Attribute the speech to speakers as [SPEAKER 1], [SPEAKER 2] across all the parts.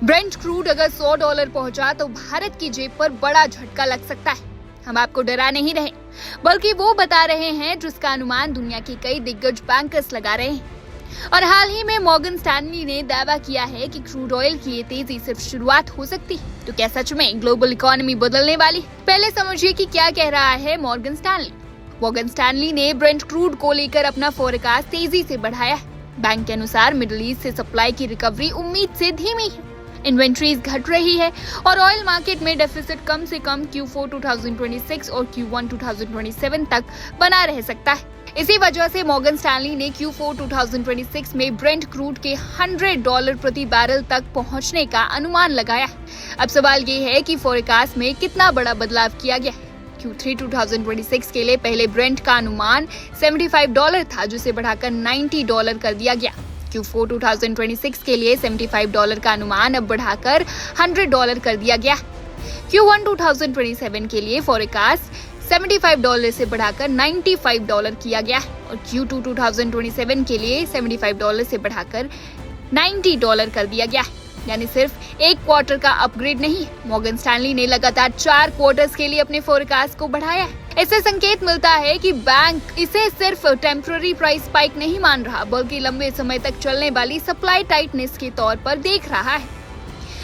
[SPEAKER 1] Brent crude अगर $100 पहुंचा तो भारत की जेब पर बड़ा झटका लग सकता है। हम आपको डरा नहीं रहे, बल्कि वो बता रहे हैं जिसका अनुमान दुनिया के कई दिग्गज बैंकर्स लगा रहे हैं। और हाल ही में मॉर्गन स्टैनली ने दावा किया है कि क्रूड ऑयल की ये तेजी सिर्फ शुरुआत हो सकती है। तो क्या सच में ग्लोबल इकोनॉमी बदलने वाली? पहले समझिए कि क्या कह रहा है मॉर्गन स्टैनली। मॉर्गन स्टैनली ने ब्रेंट क्रूड को लेकर अपना फोरकास्ट तेजी से बढ़ाया है। बैंक के अनुसार मिडिल ईस्ट से सप्लाई की रिकवरी उम्मीद से धीमी है, इन्वेंट्रीज घट रही है और ऑयल मार्केट में डेफिसिट कम से कम Q4 2026 और Q1 2027 तक बना रह सकता है। इसी वजह से मॉर्गन स्टैनली ने Q4 2026 में ब्रेंट क्रूड के $100 प्रति बैरल तक पहुंचने का अनुमान लगाया। अब सवाल ये है कि फोरकास्ट में कितना बड़ा बदलाव किया गया है। Q3 2026 के लिए पहले ब्रेंट का अनुमान $75 था, जिसे बढ़ाकर $90 कर दिया गया। Q4 2026 के लिए $75 का अनुमान अब बढ़ाकर $100 कर दिया गया। Q1 2027 के लिए फोरकास्ट $75 से बढ़ाकर $95 किया गया और Q2 2027 के लिए $75 से बढ़ाकर $90 कर दिया गया। यानी सिर्फ एक क्वार्टर का अपग्रेड नहीं, मॉर्गन स्टैनली ने लगातार 4 क्वार्टर्स के लिए अपने फोरकास्ट को बढ़ाया है। इससे संकेत मिलता है कि बैंक इसे सिर्फ टेम्पररी प्राइस स्पाइक नहीं मान रहा, बल्कि लंबे समय तक चलने वाली सप्लाई टाइटनेस के तौर पर देख रहा है।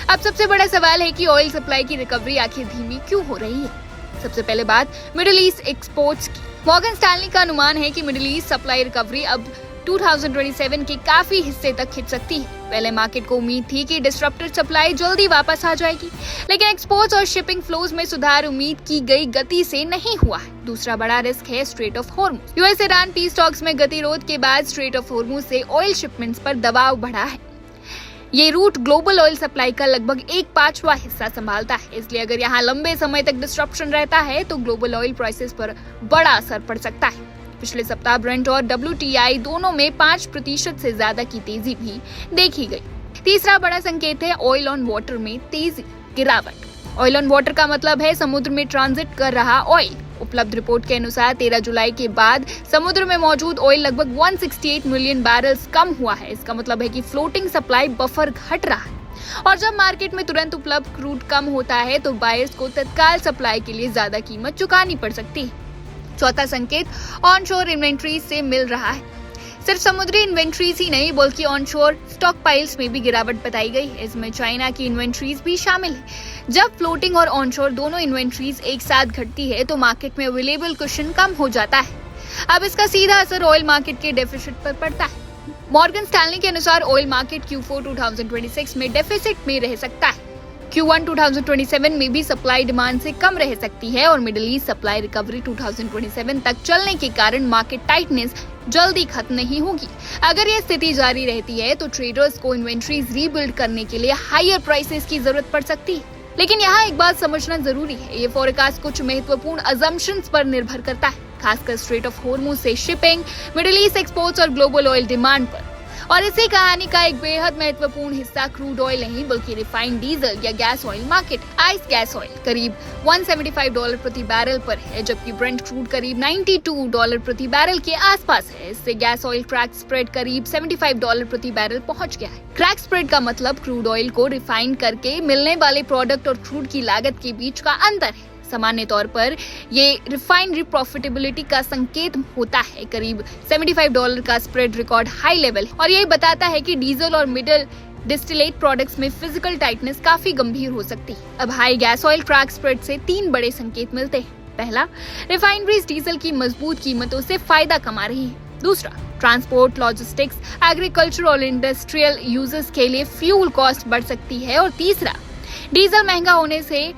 [SPEAKER 1] अब सबसे बड़ा सवाल है कि ऑयल सप्लाई की रिकवरी आखिर धीमी क्यों हो रही है। सबसे पहले बात मिडिल ईस्ट एक्सपोर्ट्स की। मॉर्गन स्टैनली का अनुमान है कि मिडिल ईस्ट सप्लाई रिकवरी अब 2027 के काफी हिस्से तक खिंच सकती है। पहले मार्केट को उम्मीद थी कि डिस्ट्रप्टेड सप्लाई जल्दी वापस आ जाएगी, लेकिन एक्सपोर्ट्स और शिपिंग फ्लोज में सुधार उम्मीद की गई गति से नहीं हुआ है। दूसरा बड़ा रिस्क है straight of Hormuz. US Iran peace talks में गतिरोध के बाद स्ट्रेट ऑफ हॉर्मुज से ऑयल शिपमेंट्स पर दबाव बढ़ा है। ये रूट ग्लोबल ऑयल सप्लाई का लगभग 1/5 हिस्सा संभालता है, इसलिए अगर यहाँ लंबे समय तक डिस्ट्रप्शन रहता है तो ग्लोबल ऑयल प्राइसेस पर बड़ा असर पड़ सकता है। पिछले सप्ताह ब्रेंट और WTI दोनों में 5% से ज्यादा की तेजी भी देखी गई। तीसरा बड़ा संकेत है ऑयल ऑन वाटर में तेजी गिरावट। ऑयल ऑन वाटर का मतलब है समुद्र में ट्रांजिट कर रहा ऑयल। उपलब्ध रिपोर्ट के अनुसार 13 जुलाई के बाद समुद्र में मौजूद ऑयल लगभग 168 मिलियन बैरल्स कम हुआ है। इसका मतलब है कि फ्लोटिंग सप्लाई बफर घट रहा है और जब मार्केट में तुरंत उपलब्ध क्रूड कम होता है तो बायर्स को तत्काल सप्लाई के लिए ज्यादा कीमत चुकानी पड़ सकती है। चौथा संकेत ऑनशोर इन्वेंट्रीज से मिल रहा है। सिर्फ समुद्री इन्वेंट्रीज ही नहीं, बल्कि ऑनशोर स्टॉक पाइल्स में भी गिरावट बताई गई है। इसमें चाइना की इन्वेंट्रीज भी शामिल है। जब फ्लोटिंग और ऑनशोर दोनों इन्वेंट्रीज एक साथ घटती है तो मार्केट में अवेलेबल कुशन कम हो जाता है। अब इसका सीधा असर ऑयल मार्केट के डेफिसिट पर पड़ता है। मॉर्गन स्टैनली के अनुसार ऑयल मार्केट Q4 2026 में डेफिसिट में रह सकता है। Q1 2027 में भी सप्लाई डिमांड से कम रह सकती है और मिडिल ईस्ट सप्लाई रिकवरी 2027 तक चलने के कारण मार्केट टाइटनेस जल्दी खत्म नहीं होगी। अगर ये स्थिति जारी रहती है तो ट्रेडर्स को इन्वेंट्रीज रीबिल्ड करने के लिए हायर प्राइसेस की जरूरत पड़ सकती है। लेकिन यहाँ एक बात समझना जरूरी है, ये फोरकास्ट कुछ महत्वपूर्ण अजम्पशंस पर निर्भर करता है, खासकर स्ट्रेट ऑफ हॉर्मुज से शिपिंग, मिडिल ईस्ट एक्सपोर्ट्स और ग्लोबल ऑयल डिमांड पर। और इसी कहानी का एक बेहद महत्वपूर्ण हिस्सा क्रूड ऑयल नहीं, बल्कि रिफाइंड डीजल या gas oil market. Ice gas oil करीब $175 प्रति बैरल पर है, जबकि ब्रेंट क्रूड करीब $92 प्रति बैरल के आसपास है। इससे गैस ऑयल क्रैक स्प्रेड करीब $75 प्रति बैरल पहुंच गया है। क्रैक स्प्रेड का मतलब क्रूड ऑयल को रिफाइन करके मिलने वाले प्रोडक्ट और क्रूड की लागत के बीच का अंतर है। सामान्य तौर पर ये रिफाइनरी प्रॉफिटेबिलिटी का संकेत होता है। करीब $75 का स्प्रेड रिकॉर्ड हाई लेवल है और यही बताता है कि डीजल और मिडिल डिस्टिलेट प्रोडक्ट्स में फिजिकल टाइटनेस काफी गंभीर हो सकती है। अब high gas oil crack spread से 3 बड़े संकेत मिलते हैं। पहला, रिफाइनरीज डीजल की मजबूत कीमतों से फायदा कमा रही है। दूसरा, ट्रांसपोर्ट, लॉजिस्टिक्स, एग्रीकल्चर और इंडस्ट्रियल यूजेस के लिए फ्यूल कॉस्ट बढ़ सकती है। और तीसरा, डीजल महंगा होने से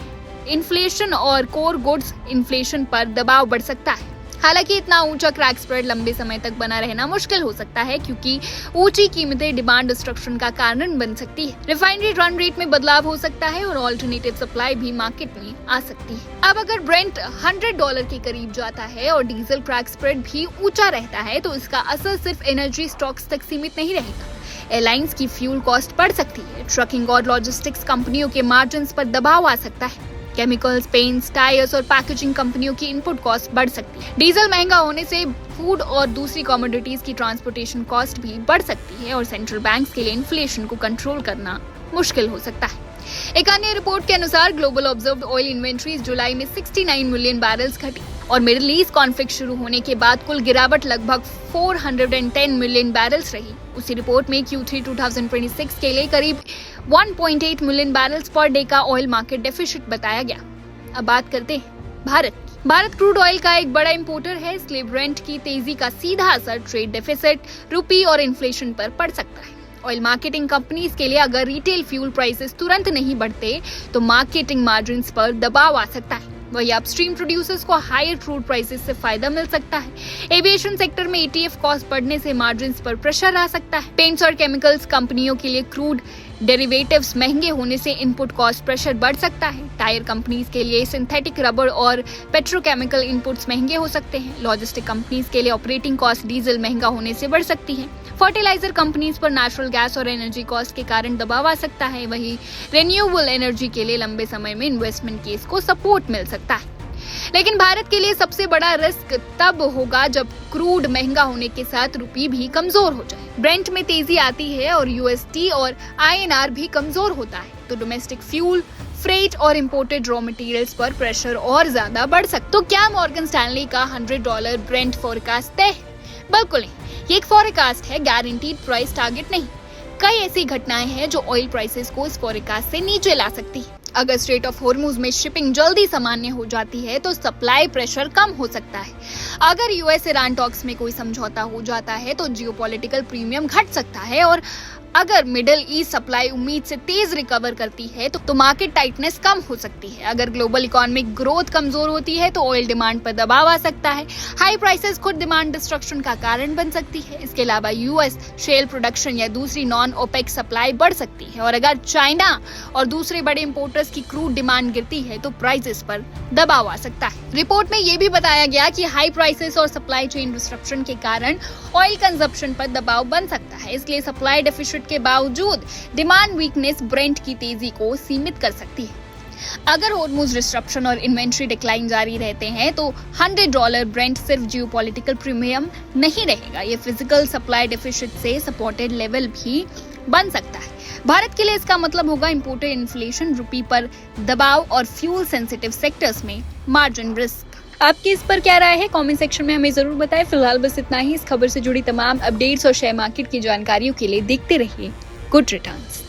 [SPEAKER 1] इन्फ्लेशन और कोर गुड्स इन्फ्लेशन पर दबाव बढ़ सकता है। हालांकि इतना ऊंचा क्रैक स्प्रेड लंबे समय तक बना रहना मुश्किल हो सकता है, क्योंकि ऊंची कीमतें डिमांड डिस्ट्रक्शन का कारण बन सकती है। रिफाइनरी रन रेट में बदलाव हो सकता है और ऑल्टरनेटिव सप्लाई भी मार्केट में आ सकती है। अब अगर ब्रेंट $100 के करीब जाता है और डीजल क्रैक स्प्रेड भी ऊंचा रहता है तो इसका असर सिर्फ एनर्जी स्टॉक्स तक सीमित नहीं रहेगा। एयरलाइंस की फ्यूल कॉस्ट बढ़ सकती है। ट्रकिंग और लॉजिस्टिक्स कंपनियों के मार्जिन पर दबाव आ सकता है। केमिकल्स, पेंट्स, टायर्स और पैकेजिंग कंपनियों की इनपुट कॉस्ट बढ़ सकती है। डीजल महंगा होने से फूड और दूसरी कमोडिटीज की ट्रांसपोर्टेशन कॉस्ट भी बढ़ सकती है और सेंट्रल बैंक्स के लिए इन्फ्लेशन को कंट्रोल करना मुश्किल हो सकता है। एक अन्य रिपोर्ट के अनुसार ग्लोबल ऑब्जर्व्ड ऑयल इन्वेंट्रीज जुलाई में 69 मिलियन बैरल्स घटी और मिडिल ईस्ट कॉन्फ्लिक्ट शुरू होने के बाद कुल गिरावट लगभग 410 मिलियन बैरल्स रही। उसी रिपोर्ट में Q3 2026 के लिए करीब 1.8 मिलियन बैरल्स पर डे का ऑयल मार्केट डेफिसिट बताया गया। अब बात करते हैं भारत क्रूड ऑयल का एक बड़ा इंपोर्टर है, इसलिए ब्रेंट की तेजी का सीधा असर ट्रेड डेफिसिट, रुपी और इन्फ्लेशन पर पड़ सकता है। ऑयल मार्केटिंग कंपनीज के लिए अगर रिटेल फ्यूल प्राइसेस तुरंत नहीं बढ़ते तो मार्केटिंग मार्जिन्स पर दबाव आ सकता है। वही अपस्ट्रीम प्रोड्यूसर्स को हायर क्रूड प्राइसेस से फायदा मिल सकता है। एविएशन सेक्टर में ETF कॉस्ट बढ़ने से मार्जिन्स पर प्रेशर आ सकता है। पेंट्स और केमिकल्स कंपनियों के लिए क्रूड डेरिवेटिव्स महंगे होने से इनपुट कॉस्ट प्रेशर बढ़ सकता है। टायर कंपनीज के लिए सिंथेटिक रबर और पेट्रोकेमिकल इनपुट्स महंगे हो सकते हैं। लॉजिस्टिक कंपनीज के लिए ऑपरेटिंग कॉस्ट डीजल महंगा होने से बढ़ सकती है। फर्टिलाइजर कंपनीज पर नेचुरल गैस और एनर्जी कॉस्ट के कारण दबाव आ सकता है। वहीं रिन्यूएबल एनर्जी के लिए लंबे समय में इन्वेस्टमेंट केस को सपोर्ट मिल सकता है। लेकिन भारत के लिए सबसे बड़ा रिस्क तब होगा जब क्रूड महंगा होने के साथ रुपी भी कमजोर हो जाए। ब्रेंट में तेजी आती है और USD और INR भी कमजोर होता है तो डोमेस्टिक फ्यूल, फ्रेट और इंपोर्टेड रॉ मटेरियल्स पर प्रेशर और ज्यादा बढ़ सकता है। तो क्या मॉर्गन स्टैनली का $100 ब्रेंट फोरकास्ट तय? बिल्कुल नहीं, ये एक फोरकास्ट है, गारंटीड प्राइस टारगेट नहीं। कई ऐसी घटनाएं हैं जो ऑयल प्राइसेस को इस फोरकास्ट से नीचे ला सकती है। अगर स्ट्रेट ऑफ हॉर्मुज में शिपिंग जल्दी सामान्य हो जाती है तो सप्लाई प्रेशर कम हो सकता है। अगर US ईरान टॉक्स में कोई समझौता हो जाता है तो जियोपॉलिटिकल प्रीमियम घट सकता है और अगर मिडिल ईस्ट सप्लाई उम्मीद से तेज रिकवर करती है तो मार्केट टाइटनेस कम हो सकती है। अगर ग्लोबल इकोनॉमिक ग्रोथ कमजोर होती है तो ऑयल डिमांड पर दबाव आ सकता है। हाई प्राइसेस खुद डिमांड डिस्ट्रक्शन का कारण बन सकती है। इसके अलावा US शेल प्रोडक्शन या दूसरी नॉन ओपेक सप्लाई बढ़ सकती है और अगर चाइना और दूसरे बड़े इंपोर्टर्स की क्रूड डिमांड गिरती है तो प्राइसेस पर दबाव आ सकता है। रिपोर्ट में यह भी बताया गया कि हाई प्राइसेस और सप्लाई चेन डिस्ट्रप्शन के कारण ऑयल कंजप्शन पर दबाव बन सकता है। इसलिए सप्लाई डेफिसिट के बावजूद डिमांड वीकनेस ब्रेंट की तेजी को सीमित कर सकती है। अगर हॉर्मुज डिस्ट्रप्शन और इन्वेंट्री डिक्लाइन जारी रहते हैं तो $100 ब्रेंट सिर्फ जियोपॉलिटिकल प्रीमियम नहीं रहेगा, ये फिजिकल सप्लाई डेफिसिट से सपोर्टेड लेवल भी बन सकता है। भारत के लिए इसका मतलब होगा इंपोर्टेड इन्फ्लेशन, रुपी पर दबाव और फ्यूल सेंसिटिव सेक्टर्स में मार्जिन रिस्क। आपकी इस पर क्या राय है? कमेंट सेक्शन में हमें जरूर बताएं। फिलहाल बस इतना ही। इस खबर से जुड़ी तमाम अपडेट्स और शेयर मार्केट की जानकारियों के लिए देखते रहिए गुड रिटर्न्स।